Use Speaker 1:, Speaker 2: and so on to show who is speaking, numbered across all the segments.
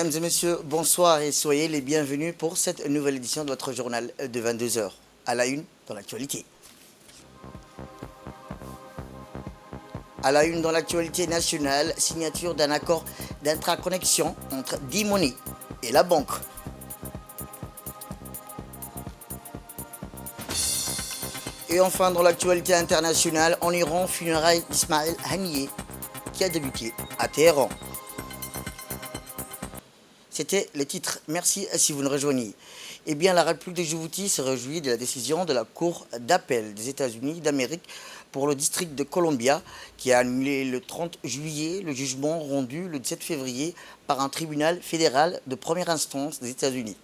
Speaker 1: Mesdames et messieurs, bonsoir et soyez les bienvenus pour cette nouvelle édition de votre journal de 22 heures. À la une dans l'actualité. À la une dans l'actualité nationale, signature d'un accord d'intraconnexion entre D-Money et la banque. Et enfin dans l'actualité internationale, en Iran, funérailles Ismaël Haniyeh qui a débuté à Téhéran. C'était le titre. Merci si vous nous rejoignez. Eh bien, la République de Djibouti se réjouit de la décision de la Cour d'appel des États-Unis d'Amérique pour le district de Columbia qui a annulé le 30 juillet le jugement rendu le 17 février par un tribunal fédéral de première instance des États-Unis.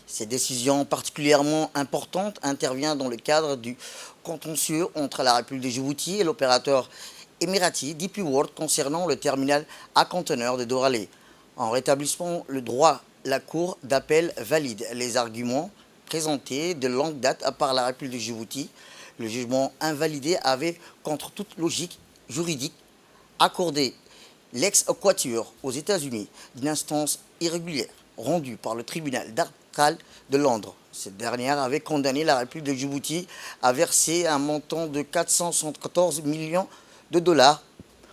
Speaker 1: Cette décision particulièrement importante intervient dans le cadre du contentieux entre la République de Djibouti et l'opérateur émirati DP World concernant le terminal à conteneurs de Doralé. En rétablissant le droit, la Cour d'appel valide les arguments présentés de longue date par la République de Djibouti. Le jugement invalidé avait, contre toute logique juridique, accordé l'ex-quatuor aux États-Unis d'une instance irrégulière rendue par le tribunal d'Arcal de Londres. Cette dernière avait condamné la République de Djibouti à verser un montant de 474 millions de dollars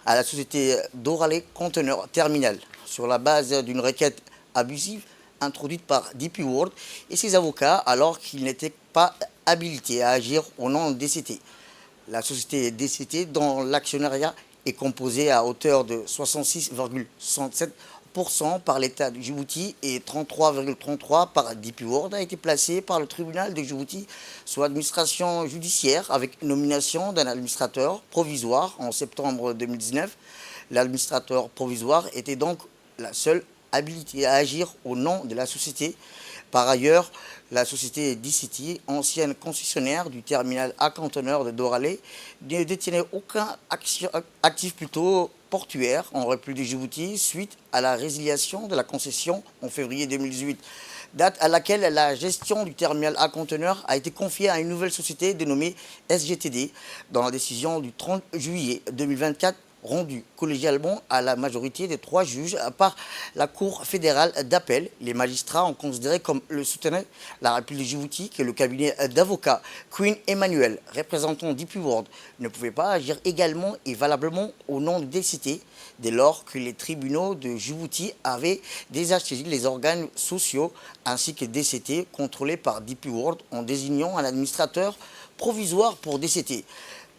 Speaker 1: à la société Doralé Container Terminal sur la base d'une requête abusive introduite par DP World et ses avocats alors qu'ils n'étaient pas habilités à agir au nom de DCT. La société DCT, dont l'actionnariat est composé à hauteur de 66,67% par l'État de Djibouti et 33,33% par DP World, a été placée par le tribunal de Djibouti sous administration judiciaire avec nomination d'un administrateur provisoire en septembre 2019. L'administrateur provisoire était donc la seule habilité à agir au nom de la société. Par ailleurs, la société DCT, ancienne concessionnaire du terminal à conteneurs de Doralé, ne détenait aucun actif portuaire en République de Djibouti suite à la résiliation de la concession en février 2018, date à laquelle la gestion du terminal à conteneurs a été confiée à une nouvelle société dénommée SGTD dans la décision du 30 juillet 2024 rendu collégialement à la majorité des 3 juges par la Cour fédérale d'appel. Les magistrats ont considéré comme le soutenait la République de Djibouti que le cabinet d'avocats Queen Emmanuel, représentant DP World, ne pouvait pas agir également et valablement au nom de DCT dès lors que les tribunaux de Djibouti avaient déjà saisi les organes sociaux ainsi que DCT contrôlés par DP World en désignant un administrateur provisoire pour DCT.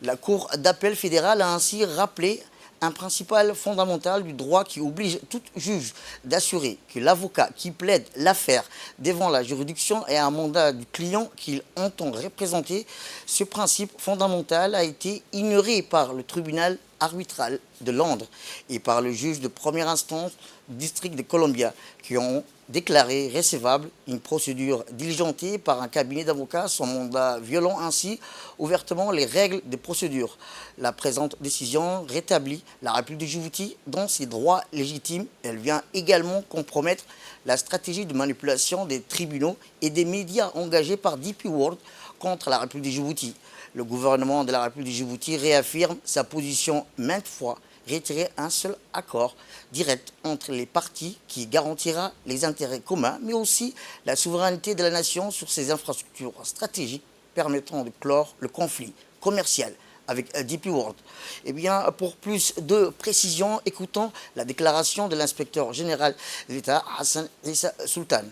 Speaker 1: La Cour d'appel fédérale a ainsi rappelé un principal fondamental du droit qui oblige tout juge d'assurer que l'avocat qui plaide l'affaire devant la juridiction ait un mandat du client qu'il entend représenter. Ce principe fondamental a été ignoré par le tribunal arbitral de Londres et par le juge de première instance du district de Columbia qui ont déclaré recevable une procédure diligentée par un cabinet d'avocats sans mandat violant ainsi ouvertement les règles de procédure. La présente décision rétablit la République de Djibouti dans ses droits légitimes. Elle vient également compromettre la stratégie de manipulation des tribunaux et des médias engagés par DP World contre la République de Djibouti. Le gouvernement de la République de Djibouti réaffirme sa position maintes fois, retirer un seul accord direct entre les parties qui garantira les intérêts communs, mais aussi la souveraineté de la nation sur ses infrastructures stratégiques permettant de clore le conflit commercial avec DP World. Eh bien, pour plus de précision, écoutons la déclaration de l'inspecteur général de l'État, Hassan Issa Sultan.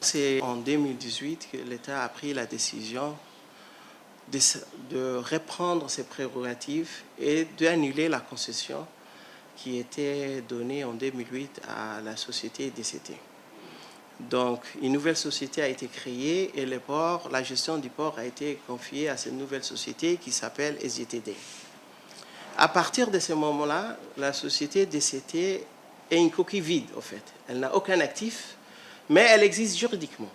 Speaker 2: C'est en 2018 que l'État a pris la décision de reprendre ses prérogatives et d'annuler la concession qui était donnée en 2008 à la société DCT. Donc, une nouvelle société a été créée et la gestion du port a été confiée à cette nouvelle société qui s'appelle SGTD. À partir de ce moment-là, la société DCT est une coquille vide, en fait. Elle n'a aucun actif, mais elle existe juridiquement.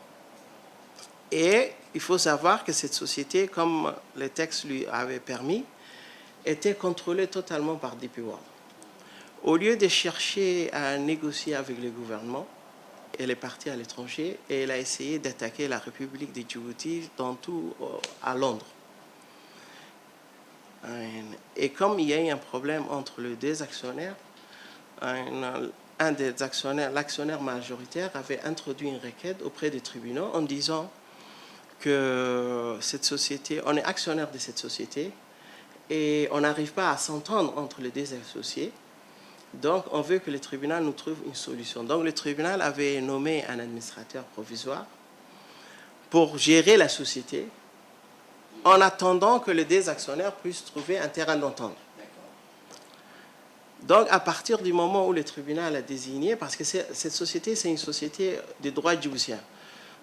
Speaker 2: Et il faut savoir que cette société, comme le texte lui avait permis, était contrôlée totalement par DP World. Au lieu de chercher à négocier avec le gouvernement, elle est partie à l'étranger et elle a essayé d'attaquer la République de Djibouti dans tout à Londres. Et comme il y a eu un problème entre les deux actionnaires, un des actionnaires, l'actionnaire majoritaire, avait introduit une requête auprès des tribunaux en disant que cette société, on est actionnaire de cette société et on n'arrive pas à s'entendre entre les deux associés. Donc, on veut que le tribunal nous trouve une solution. Donc, le tribunal avait nommé un administrateur provisoire pour gérer la société en attendant que les deux actionnaires puissent trouver un terrain d'entente. Donc, à partir du moment où le tribunal a désigné, parce que cette société, c'est une société de droit djiboutien.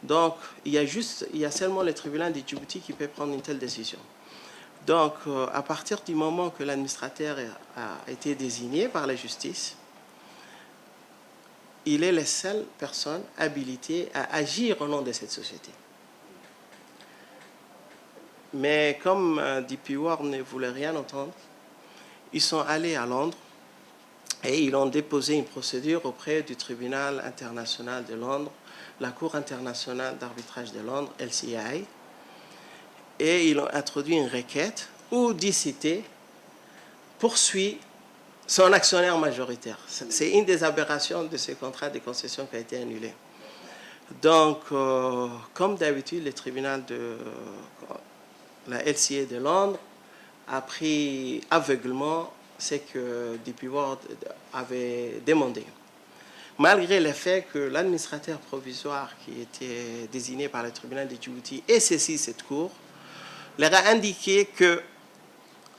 Speaker 2: Donc, il y a seulement le tribunal de Djibouti qui peut prendre une telle décision. Donc, à partir du moment que l'administrateur a été désigné par la justice, il est la seule personne habilitée à agir au nom de cette société. Mais comme DP World ne voulait rien entendre, ils sont allés à Londres et ils ont déposé une procédure auprès du tribunal international de Londres, la Cour internationale d'arbitrage de Londres, LCI, et ils ont introduit une requête où DCT poursuit son actionnaire majoritaire. C'est une des aberrations de ce contrat de concession qui a été annulé. Donc, comme d'habitude, le tribunal de la LCA de Londres a pris aveuglement ce que DP World avait demandé. Malgré le fait que l'administrateur provisoire qui était désigné par le tribunal de Djibouti ait saisi cette cour, leur a indiqué que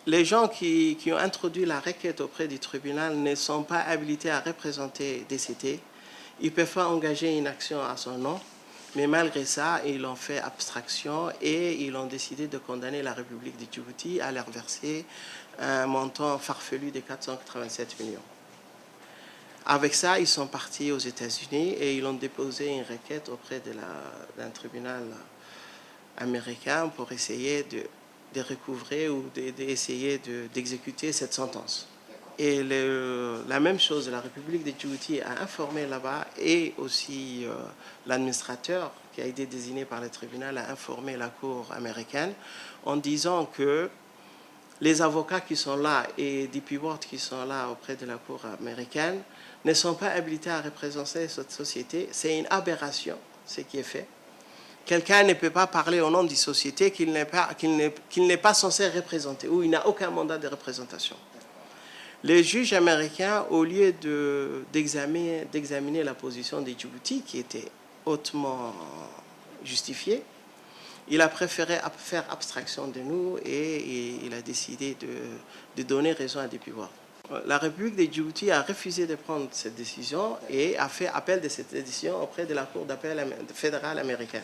Speaker 2: les gens qui ont introduit la requête auprès du tribunal ne sont pas habilités à représenter DCT. Ils ne peuvent pas engager une action à son nom, mais malgré ça, ils ont fait abstraction et ils ont décidé de condamner la République de Djibouti à leur verser un montant farfelu de 487 millions. Avec ça, ils sont partis aux États-Unis et ils ont déposé une requête auprès d'un tribunal américain pour essayer de recouvrer ou d'essayer d'exécuter cette sentence. Et la même chose, la République de Djibouti a informé là-bas et aussi l'administrateur qui a été désigné par le tribunal a informé la Cour américaine en disant que les avocats qui sont là et DP World qui sont là auprès de la Cour américaine ne sont pas habilités à représenter cette société. C'est une aberration, ce qui est fait. Quelqu'un ne peut pas parler au nom d'une société qu'il n'est pas censé représenter, ou il n'a aucun mandat de représentation. Les juges américains, au lieu d'examiner la position de Djibouti, qui était hautement justifiée, il a préféré faire abstraction de nous et il a décidé de donner raison à DP World. La République de Djibouti a refusé de prendre cette décision et a fait appel de cette décision auprès de la Cour d'appel fédérale américaine.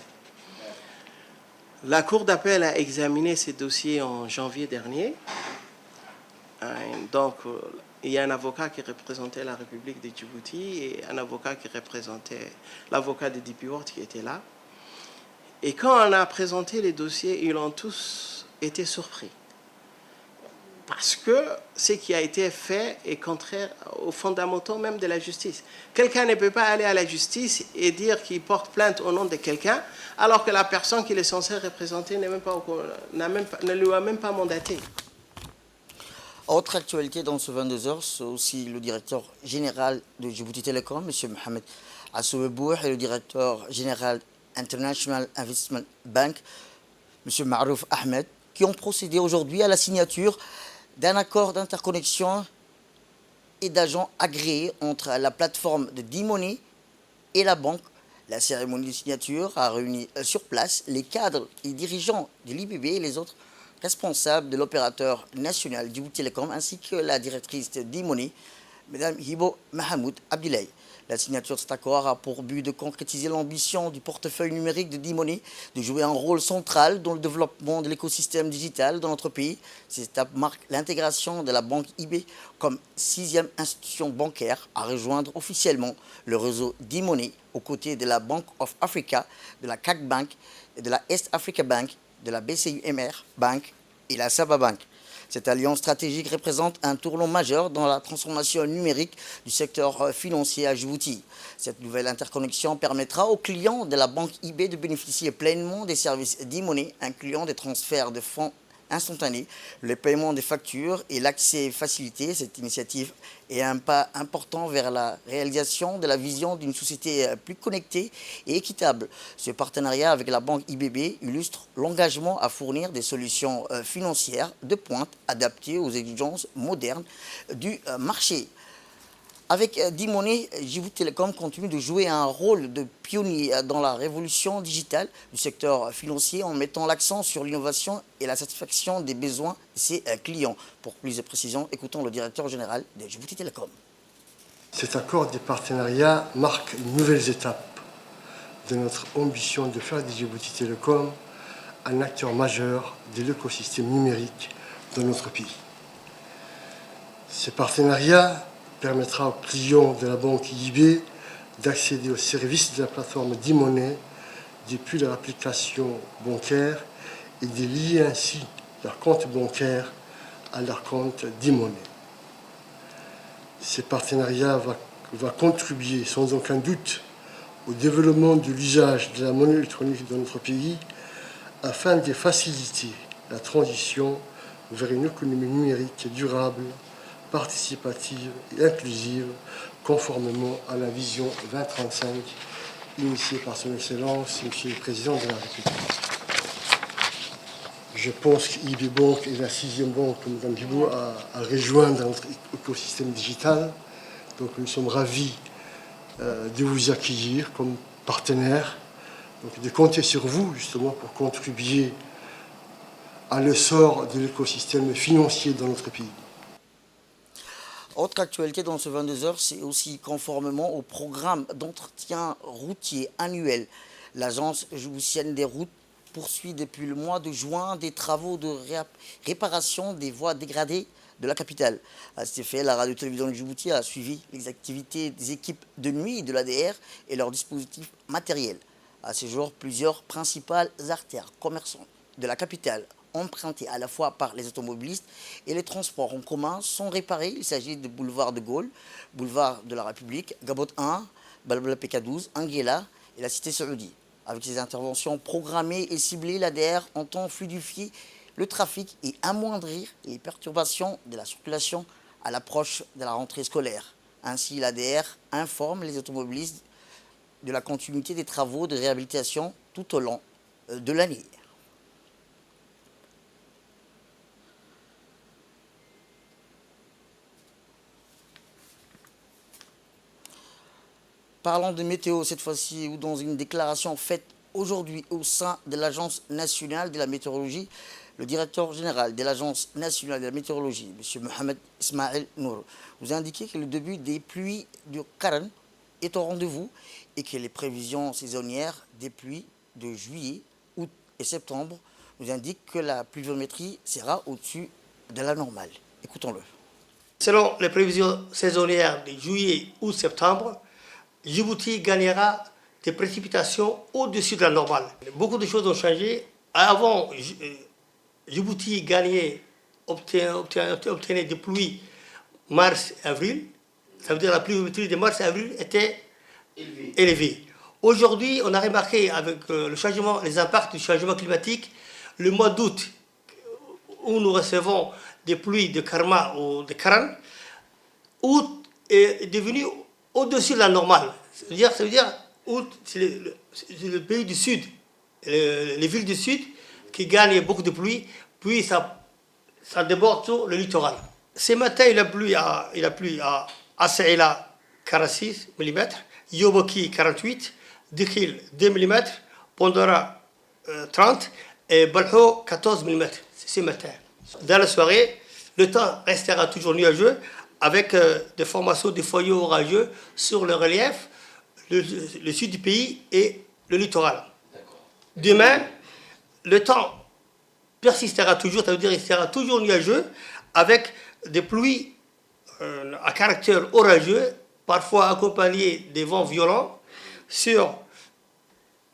Speaker 2: La Cour d'appel a examiné ces dossiers en janvier dernier. Donc, il y a un avocat qui représentait la République de Djibouti et un avocat qui représentait l'avocat de DP World qui était là. Et quand on a présenté les dossiers, ils ont tous été surpris. Parce que ce qui a été fait est contraire aux fondamentaux même de la justice. Quelqu'un ne peut pas aller à la justice et dire qu'il porte plainte au nom de quelqu'un, alors que la personne qu'il est censé représenter ne lui a même pas mandaté.
Speaker 1: Autre actualité dans ce 22h, c'est aussi le directeur général de Djibouti Telecom, M. Mohamed Assouebouh, et le directeur général International Investment Bank, M. Marouf Ahmed, qui ont procédé aujourd'hui à la signature d'un accord d'interconnexion et d'agents agréés entre la plateforme de D-Money et la banque. La cérémonie de signature a réuni sur place les cadres et dirigeants de l'IBB et les autres responsables de l'opérateur national Djibouti Telecom ainsi que la directrice de D-Money, Mme Hibo Mahamoud Abdillaye. La signature de cet accord a pour but de concrétiser l'ambition du portefeuille numérique de D-Money, de jouer un rôle central dans le développement de l'écosystème digital dans notre pays. Cette étape marque l'intégration de la banque IB comme 6e institution bancaire à rejoindre officiellement le réseau D-Money aux côtés de la Bank of Africa, de la CAC Bank, de la East Africa Bank, de la BCUMR Bank et la Saba Bank. Cette alliance stratégique représente un tournant majeur dans la transformation numérique du secteur financier à Djibouti. Cette nouvelle interconnexion permettra aux clients de la banque IB de bénéficier pleinement des services d'e-money, incluant des transferts de fonds instantané, le paiement des factures et l'accès facilité. Cette initiative est un pas important vers la réalisation de la vision d'une société plus connectée et équitable. Ce partenariat avec la banque IBB illustre l'engagement à fournir des solutions financières de pointe adaptées aux exigences modernes du marché. Avec D-Money, Djibouti Telecom continue de jouer un rôle de pionnier dans la révolution digitale du secteur financier en mettant l'accent sur l'innovation et la satisfaction des besoins de ses clients. Pour plus de précisions, écoutons le directeur général de Djibouti Telecom.
Speaker 3: Cet accord de partenariat marque une nouvelle étape de notre ambition de faire de Djibouti Telecom un acteur majeur de l'écosystème numérique de notre pays. Ce partenariat permettra aux clients de la banque IB d'accéder aux services de la plateforme D-Money depuis leur application bancaire et de lier ainsi leur compte bancaire à leur compte D-Money. Ce partenariat va contribuer sans aucun doute au développement de l'usage de la monnaie électronique dans notre pays afin de faciliter la transition vers une économie numérique durable, participative et inclusive, conformément à la vision 2035 initiée par son Excellence, Monsieur le Président de la République. Je pense qu'IB Bank est la 6e banque, comme Mme Bibou, à rejoindre notre écosystème digital. Donc nous sommes ravis de vous accueillir comme partenaire, donc de compter sur vous justement pour contribuer à l'essor de l'écosystème financier dans notre pays.
Speaker 1: Autre actualité dans ce 22h, c'est aussi conformément au programme d'entretien routier annuel. L'Agence djiboutienne des routes poursuit depuis le mois de juin des travaux de réparation des voies dégradées de la capitale. À cet effet, la radio-télévision de Djibouti a suivi les activités des équipes de nuit de l'ADR et leurs dispositifs matériels. À ce jour, plusieurs principales artères commerçantes de la capitale empruntées à la fois par les automobilistes et les transports en commun sont réparés. Il s'agit de boulevard de Gaulle, boulevard de la République, Gabot 1, Balbala PK12, Anguilla et la cité Saoudi. Avec ces interventions programmées et ciblées, l'ADR entend fluidifier le trafic et amoindrir les perturbations de la circulation à l'approche de la rentrée scolaire. Ainsi, l'ADR informe les automobilistes de la continuité des travaux de réhabilitation tout au long de l'année. Parlons de météo cette fois-ci, ou dans une déclaration faite aujourd'hui au sein de l'Agence nationale de la météorologie, le directeur général de l'Agence nationale de la météorologie, M. Mohamed Ismail Nour, vous a indiqué que le début des pluies du Karan est au rendez-vous et que les prévisions saisonnières des pluies de juillet, août et septembre nous indiquent que la pluviométrie sera au-dessus de la normale. Écoutons-le.
Speaker 4: Selon les prévisions saisonnières de juillet, août, septembre, Djibouti gagnera des précipitations au-dessus de la normale. Beaucoup de choses ont changé. Avant, Djibouti obtenait des pluies mars-avril. Ça veut dire que la pluviométrie de mars-avril était élevée. Aujourd'hui, on a remarqué avec les impacts du changement climatique, le mois d'août, où nous recevons des pluies de Karma ou de Karan, août est devenu au-dessus de la normale. Ça veut dire août, c'est le pays du sud, les villes du sud qui gagnent beaucoup de pluie, puis ça déborde sur le littoral. Ce matin, il a plu à Asaïla 46 mm, Yoboki 48, Dikhil 2 mm, Pondora 30 et Balho 14 mm ce matin. Dans la soirée, le temps restera toujours nuageux avec des formations de foyers orageux sur le relief, le sud du pays et le littoral. Demain, le temps persistera toujours, ça veut dire qu'il sera toujours nuageux avec des pluies à caractère orageux, parfois accompagnées des vents violents sur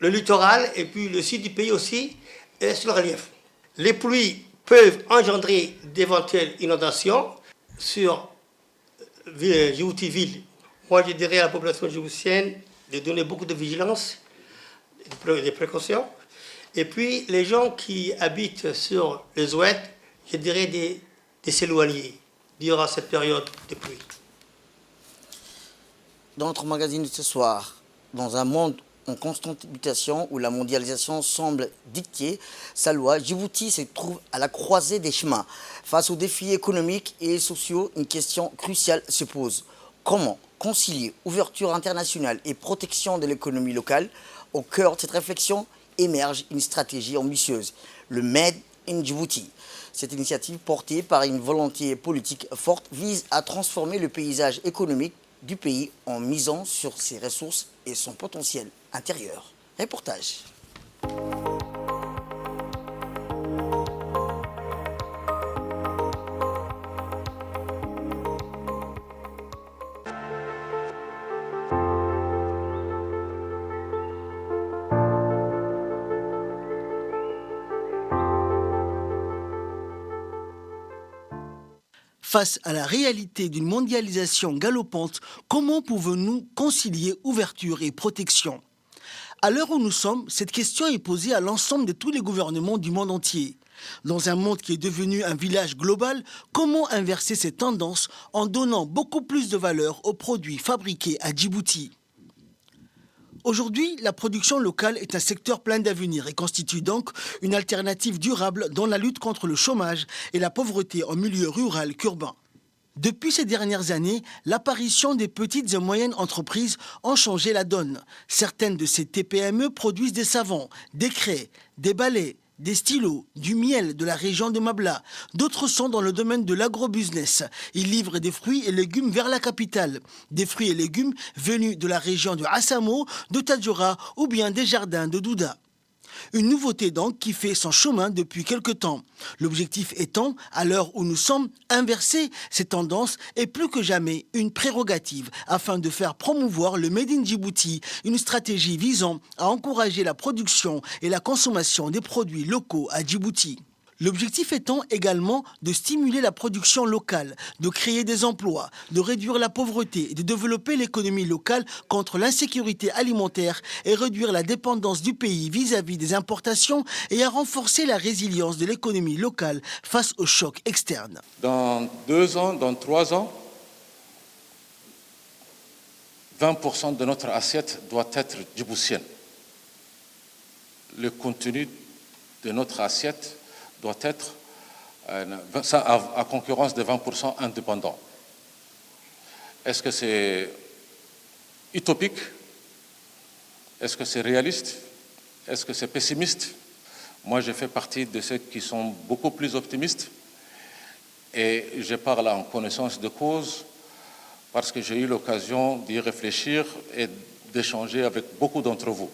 Speaker 4: le littoral et puis le sud du pays aussi et sur le relief. Les pluies peuvent engendrer d'éventuelles inondations sur Djibouti ville. Moi, je dirais à la population djiboutienne de donner beaucoup de vigilance, des précautions. Et puis, les gens qui habitent sur les oueds, je dirais des s'éloigner durant cette période de pluie.
Speaker 1: Dans notre magazine de ce soir, dans un monde en constante mutation où la mondialisation semble dicter sa loi, Djibouti se trouve à la croisée des chemins. Face aux défis économiques et sociaux, une question cruciale se pose. Comment concilier ouverture internationale et protection de l'économie locale? Au cœur de cette réflexion émerge une stratégie ambitieuse, le Made in Djibouti. Cette initiative, portée par une volonté politique forte, vise à transformer le paysage économique du pays en misant sur ses ressources et son potentiel intérieur. Reportage.
Speaker 5: Face à la réalité d'une mondialisation galopante, comment pouvons-nous concilier ouverture et protection? À l'heure où nous sommes, cette question est posée à l'ensemble de tous les gouvernements du monde entier. Dans un monde qui est devenu un village global, comment inverser cette tendance en donnant beaucoup plus de valeur aux produits fabriqués à Djibouti? Aujourd'hui, la production locale est un secteur plein d'avenir et constitue donc une alternative durable dans la lutte contre le chômage et la pauvreté en milieu rural qu'urbain. Depuis ces dernières années, l'apparition des petites et moyennes entreprises ont changé la donne. Certaines de ces TPME produisent des savons, des craies, des balais, des stylos, du miel de la région de Mabla. D'autres sont dans le domaine de l'agrobusiness. Ils livrent des fruits et légumes vers la capitale. Des fruits et légumes venus de la région de Assamo, de Tadjoura ou bien des jardins de Douda. Une nouveauté donc qui fait son chemin depuis quelque temps. L'objectif étant, à l'heure où nous sommes, inverser ces tendances est plus que jamais une prérogative afin de faire promouvoir le Made in Djibouti, une stratégie visant à encourager la production et la consommation des produits locaux à Djibouti. L'objectif étant également de stimuler la production locale, de créer des emplois, de réduire la pauvreté et de développer l'économie locale contre l'insécurité alimentaire et réduire la dépendance du pays vis-à-vis des importations et à renforcer la résilience de l'économie locale face aux chocs externes.
Speaker 6: Dans 2 ans, dans 3 ans, 20% de notre assiette doit être djiboutienne. Le contenu de notre assiette doit être à concurrence de 20% indépendants. Est-ce que c'est utopique? Est-ce que c'est réaliste? Est-ce que c'est pessimiste? Moi, je fais partie de ceux qui sont beaucoup plus optimistes et je parle en connaissance de cause parce que j'ai eu l'occasion d'y réfléchir et d'échanger avec beaucoup d'entre vous.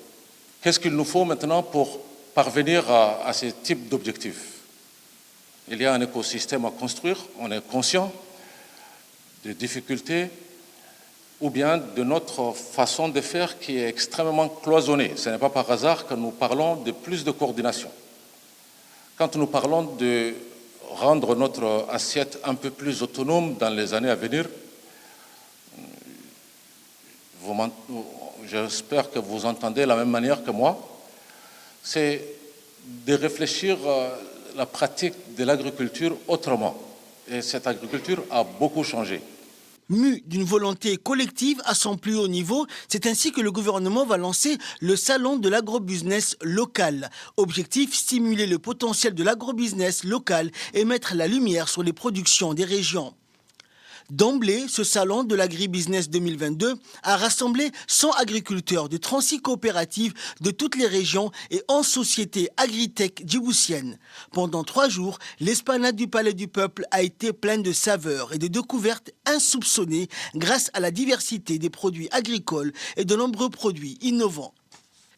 Speaker 6: Qu'est-ce qu'il nous faut maintenant pour parvenir à ce type d'objectifs? Il y a un écosystème à construire, on est conscient des difficultés ou bien de notre façon de faire qui est extrêmement cloisonnée. Ce n'est pas par hasard que nous parlons de plus de coordination. Quand nous parlons de rendre notre assiette un peu plus autonome dans les années à venir, j'espère que vous entendez de la même manière que moi, c'est de réfléchir la pratique de l'agriculture autrement. Et cette agriculture a beaucoup changé.
Speaker 5: Mu d'une volonté collective à son plus haut niveau, c'est ainsi que le gouvernement va lancer le salon de l'agrobusiness local. Objectif, stimuler le potentiel de l'agrobusiness local et mettre la lumière sur les productions des régions. D'emblée, ce salon de l'agribusiness 2022 a rassemblé 100 agriculteurs de 36 coopératives de toutes les régions et 11 sociétés agritech djiboutiennes. Pendant 3 jours, l'esplanade du Palais du Peuple a été pleine de saveurs et de découvertes insoupçonnées grâce à la diversité des produits agricoles et de nombreux produits innovants.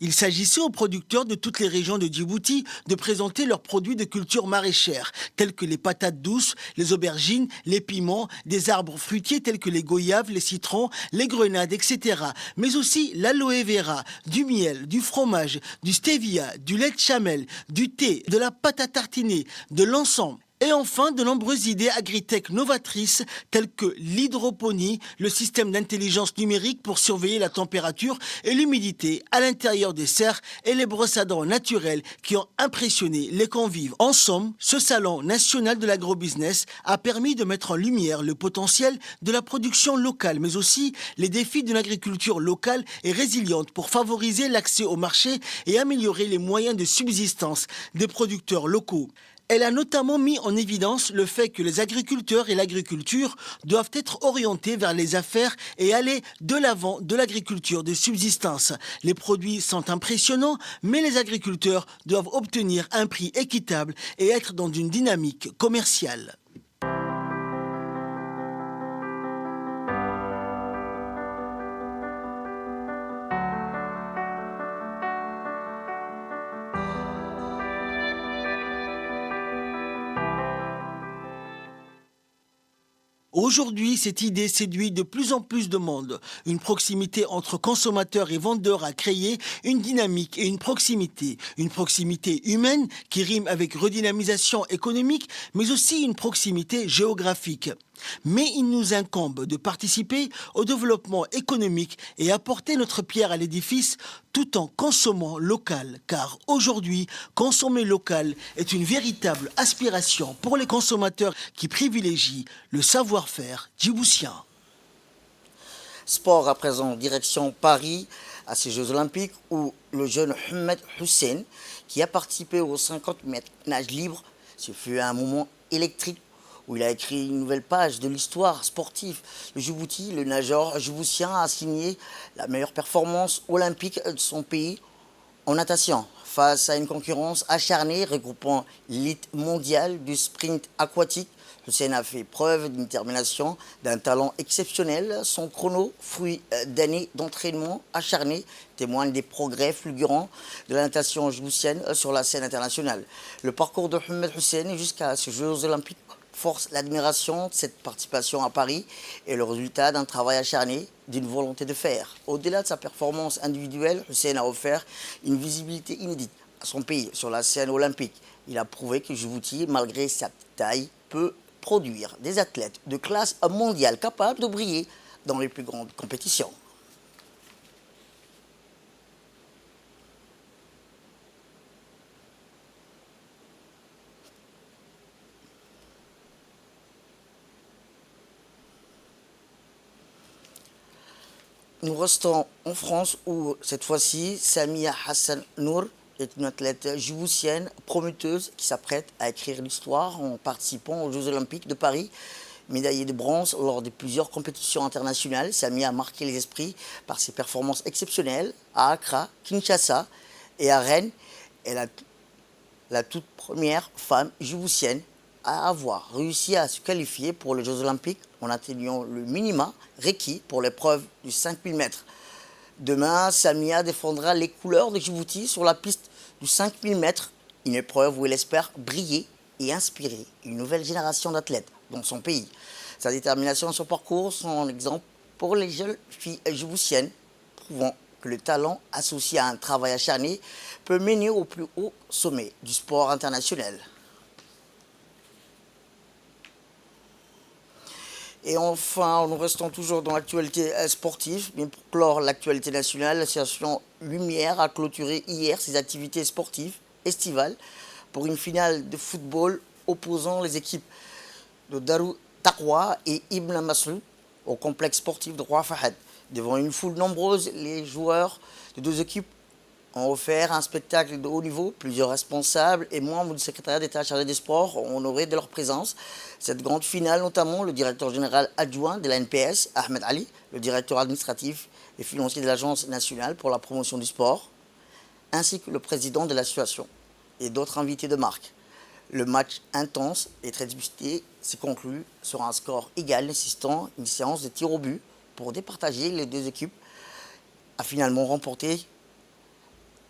Speaker 5: Il s'agissait aux producteurs de toutes les régions de Djibouti de présenter leurs produits de culture maraîchère, tels que les patates douces, les aubergines, les piments, des arbres fruitiers tels que les goyaves, les citrons, les grenades, etc. Mais aussi l'aloe vera, du miel, du fromage, du stevia, du lait de chamel, du thé, de la pâte à tartiner, de l'encens Et enfin, de nombreuses idées agritech novatrices telles que l'hydroponie, le système d'intelligence numérique pour surveiller la température et l'humidité à l'intérieur des serres et les brosses à dents naturelles qui ont impressionné les convives. En somme, ce salon national de l'agrobusiness a permis de mettre en lumière le potentiel de la production locale, mais aussi les défis d'une agriculture locale et résiliente pour favoriser l'accès au marché et améliorer les moyens de subsistance des producteurs locaux. Elle a notamment mis en évidence le fait que les agriculteurs et l'agriculture doivent être orientés vers les affaires et aller de l'avant de l'agriculture de subsistance. Les produits sont impressionnants, mais les agriculteurs doivent obtenir un prix équitable et être dans une dynamique commerciale. Aujourd'hui, cette idée séduit de plus en plus de monde. Une proximité entre consommateurs et vendeurs a créé une dynamique et une proximité. Une proximité humaine qui rime avec redynamisation économique, mais aussi une proximité géographique. Mais il nous incombe de participer au développement économique et apporter notre pierre à l'édifice tout en consommant local. Car aujourd'hui, consommer local est une véritable aspiration pour les consommateurs qui privilégient le savoir-faire djiboutien.
Speaker 1: Sport à présent, direction Paris, à ces Jeux Olympiques, où le jeune Ahmed Hussein, qui a participé aux 50 mètres nage libre, ce fut un moment électrique où il a écrit une nouvelle page de l'histoire sportive. Le Djibouti, le nageur djiboutien, a signé la meilleure performance olympique de son pays en natation, face à une concurrence acharnée regroupant l'élite mondiale du sprint aquatique. Hussein a fait preuve d'une détermination, d'un talent exceptionnel. Son chrono, fruit d'années d'entraînement acharné, témoigne des progrès fulgurants de la natation djiboutienne sur la scène internationale. Le parcours de Ahmed Hussein jusqu'à ces Jeux Olympiques force l'admiration de cette participation à Paris et le résultat d'un travail acharné, d'une volonté de faire. Au-delà de sa performance individuelle, Hussein a offert une visibilité inédite à son pays sur la scène olympique. Il a prouvé que Djibouti, malgré sa taille, peut produire des athlètes de classe mondiale capables de briller dans les plus grandes compétitions. Nous restons en France où, cette fois-ci, Samia Hassan Nour est une athlète djiboutienne prometteuse qui s'apprête à écrire l'histoire en participant aux Jeux Olympiques de Paris. Médaillée de bronze lors de plusieurs compétitions internationales, Samia a marqué les esprits par ses performances exceptionnelles à Accra, Kinshasa et à Rennes. Elle est la toute première femme djiboutienne à avoir réussi à se qualifier pour les Jeux Olympiques en atteignant le minima requis pour l'épreuve du 5000 mètres. Demain, Samia défendra les couleurs de Djibouti sur la piste du 5000 mètres, une épreuve où elle espère briller et inspirer une nouvelle génération d'athlètes dans son pays. Sa détermination et son parcours sont un exemple pour les jeunes filles djiboutiennes, prouvant que le talent associé à un travail acharné peut mener au plus haut sommet du sport international. Et enfin, nous restons toujours dans l'actualité sportive, mais pour clore l'actualité nationale, l'association Lumière a clôturé hier ses activités sportives estivales pour une finale de football opposant les équipes de Darou Taqwa et Ibn Masloud au complexe sportif de Roi Fahad. Devant une foule nombreuse, les joueurs de deux équipes ont offert un spectacle de haut niveau. Plusieurs responsables et membres du secrétariat d'État chargé des sports ont honoré de leur présence cette grande finale, notamment le directeur général adjoint de la NPS, Ahmed Ali, le directeur administratif et financier de l'Agence nationale pour la promotion du sport, ainsi que le président de l'association et d'autres invités de marque. Le match intense et très disputé s'est conclu sur un score égal nécessitant une séance de tir au but pour départager les deux équipes.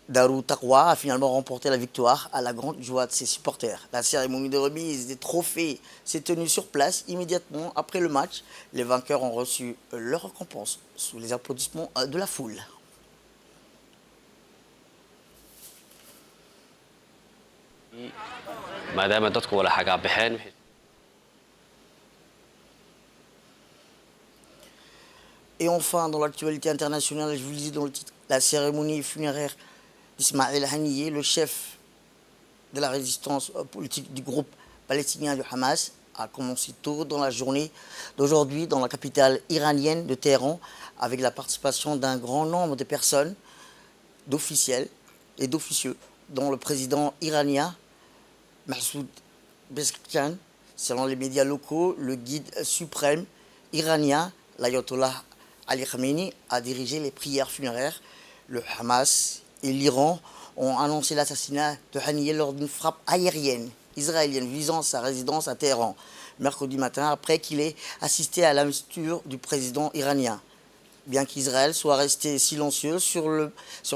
Speaker 1: Darou Taqwa a finalement remporté la victoire à la grande joie de ses supporters. La cérémonie de remise des trophées s'est tenue sur place immédiatement après le match. Les vainqueurs ont reçu leur récompense sous les applaudissements de la foule.
Speaker 7: maadaama dadku wala xagaa baxeen.
Speaker 1: Et enfin, dans l'actualité internationale, je vous le dis dans le titre, la cérémonie funéraire d'Ismaël Haniyeh, le chef de la résistance politique du groupe palestinien du Hamas, a commencé tôt dans la journée d'aujourd'hui dans la capitale iranienne de Téhéran, avec la participation d'un grand nombre de personnes, d'officiels et d'officieux, dont le président iranien Massoud Pezeshkian, selon les médias locaux, le guide suprême iranien, l'ayatollah Ali Khamenei, a dirigé les prières funéraires. Le Hamas et l'Iran ont annoncé l'assassinat de Haniyeh lors d'une frappe aérienne israélienne visant sa résidence à Téhéran, mercredi matin, après qu'il ait assisté à l'investiture du président iranien. Bien qu'Israël soit resté silencieux sur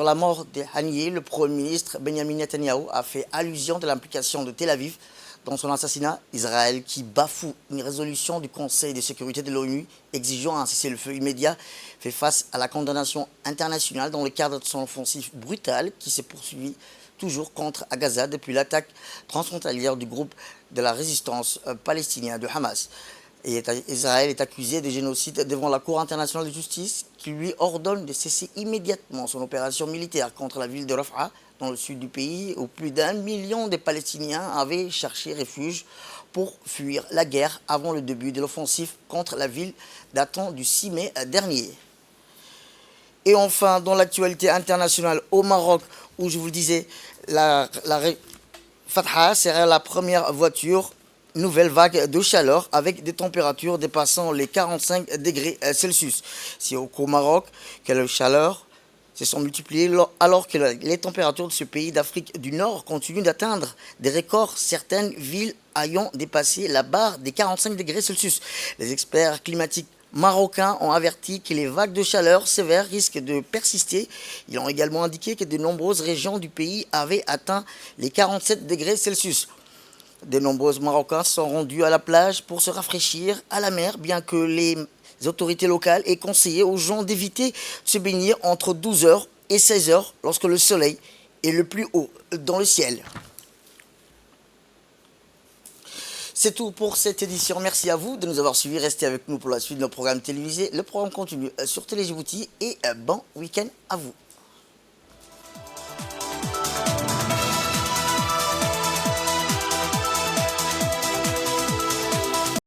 Speaker 1: la mort de Haniyeh, le Premier ministre Benjamin Netanyahou a fait allusion de l'implication de Tel Aviv dans son assassinat. Israël, qui bafoue une résolution du Conseil de sécurité de l'ONU exigeant un cessez-le-feu immédiat, fait face à la condamnation internationale dans le cadre de son offensive brutale qui s'est poursuivie toujours contre à Gaza depuis l'attaque transfrontalière du groupe de la résistance palestinien de Hamas. Et Israël est accusé de génocide devant la Cour internationale de justice qui lui ordonne de cesser immédiatement son opération militaire contre la ville de Rafah, dans le sud du pays, où plus d'1 million de Palestiniens avaient cherché refuge pour fuir la guerre avant le début de l'offensive contre la ville datant du 6 mai dernier. Et enfin, dans l'actualité internationale au Maroc, où je vous le disais, la Fatha sera la première voiture nouvelle vague de chaleur avec des températures dépassant les 45 degrés Celsius. C'est au Maroc que la chaleur se sont multipliées alors que les températures de ce pays d'Afrique du Nord continuent d'atteindre des records, certaines villes ayant dépassé la barre des 45 degrés Celsius. Les experts climatiques marocains ont averti que les vagues de chaleur sévères risquent de persister. Ils ont également indiqué que de nombreuses régions du pays avaient atteint les 47 degrés Celsius. De nombreux Marocains sont rendus à la plage pour se rafraîchir à la mer, bien que les autorités locales aient conseillé aux gens d'éviter de se baigner entre 12h et 16h lorsque le soleil est le plus haut dans le ciel. C'est tout pour cette édition. Merci à vous de nous avoir suivis. Restez avec nous pour la suite de nos programmes télévisés. Le programme continue sur Télé Djibouti et bon week-end à vous.